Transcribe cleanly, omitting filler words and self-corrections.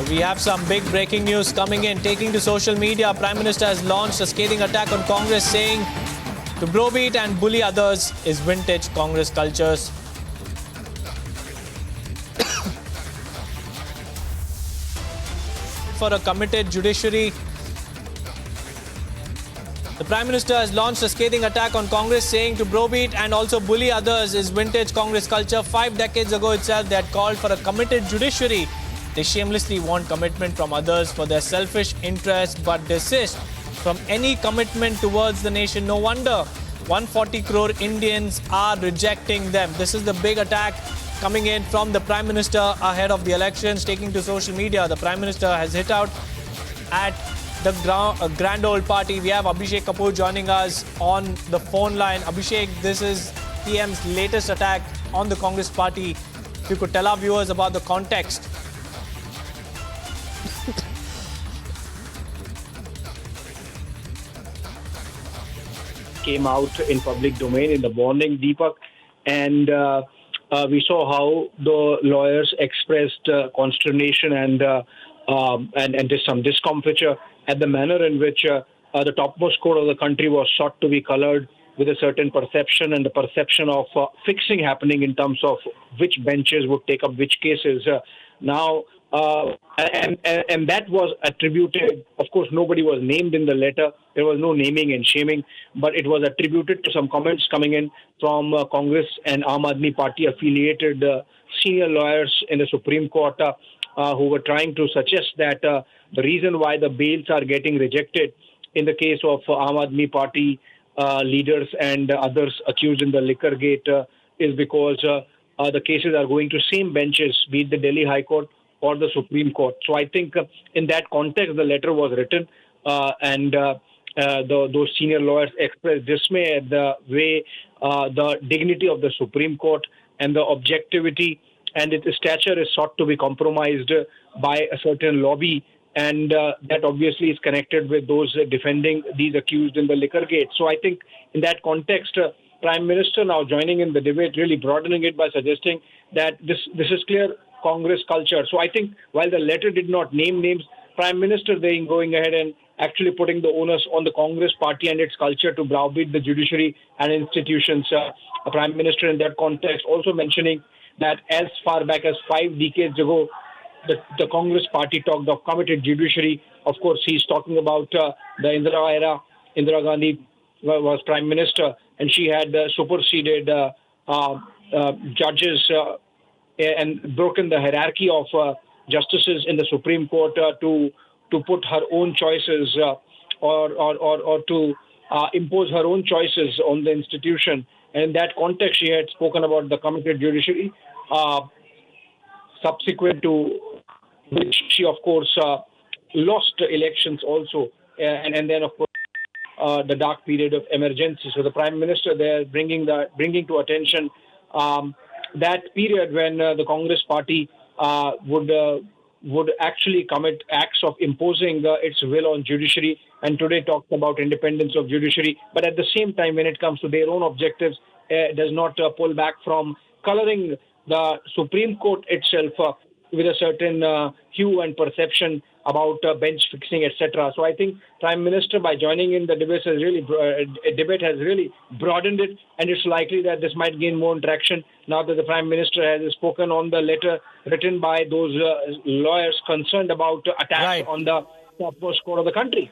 We have some big breaking news coming in. Taking to social media, Prime Minister has launched a scathing attack on Congress, saying to browbeat and bully others is vintage Congress cultures. For a committed judiciary, the Prime Minister has launched a scathing attack on Congress, saying to browbeat and also bully others is vintage Congress culture. 5 decades ago itself, they had called for a committed judiciary. They shamelessly want commitment from others for their selfish interests, but desist from any commitment towards the nation. No wonder 140 crore Indians are rejecting them. This is the big attack coming in from the Prime Minister ahead of the elections. Taking to social media, the Prime Minister has hit out at the grand old party. We have Abhishek Kapoor joining us on the phone line. Abhishek, this is PM's latest attack on the Congress party. If you could tell our viewers about the context. Came out in public domain in the morning, Deepak, and we saw how the lawyers expressed consternation and some discomfiture at the manner in which the topmost court of the country was sought to be colored with a certain perception, and the perception of fixing happening in terms of which benches would take up which cases. And that was attributed, of course, nobody was named in the letter. There was no naming and shaming, but it was attributed to some comments coming in from Congress and Aam Aadmi Party affiliated senior lawyers in the Supreme Court who were trying to suggest that the reason why the bails are getting rejected in the case of Aam Aadmi Party leaders and others accused in the liquor gate is because the cases are going to same benches, be it the Delhi High Court or the Supreme Court. So I think in that context, the letter was written and those senior lawyers expressed dismay at the way the dignity of the Supreme Court and the objectivity and its stature is sought to be compromised by a certain lobby. And that obviously is connected with those defending these accused in the liquor gate. So I think in that context, Prime Minister now joining in the debate, really broadening it by suggesting that this is clear Congress culture. So I think while the letter did not name names, Prime Minister then going ahead and actually putting the onus on the Congress party and its culture to browbeat the judiciary and institutions. Prime Minister in that context also mentioning that as far back as 5 decades ago, the Congress party talked of committed judiciary. Of course, he's talking about the Indira era. Indira Gandhi was Prime Minister, and she had superseded judges and broken the hierarchy of justices in the Supreme Court to put her own choices or to impose her own choices on the institution. And in that context, she had spoken about the committed judiciary, subsequent to which she, of course, lost elections also. And then, of course, the dark period of emergency. So the Prime Minister there bringing to attention that period when the Congress party would actually commit acts of imposing its will on judiciary, and today talks about independence of judiciary. But at the same time, when it comes to their own objectives, does not pull back from coloring the Supreme Court itself with a certain hue and perception about bench fixing, etc. So I think Prime Minister, by joining in the debate, has really broadened it, and it's likely that this might gain more traction now that the Prime Minister has spoken on the letter written by those lawyers concerned about attacks on the topmost court of the country.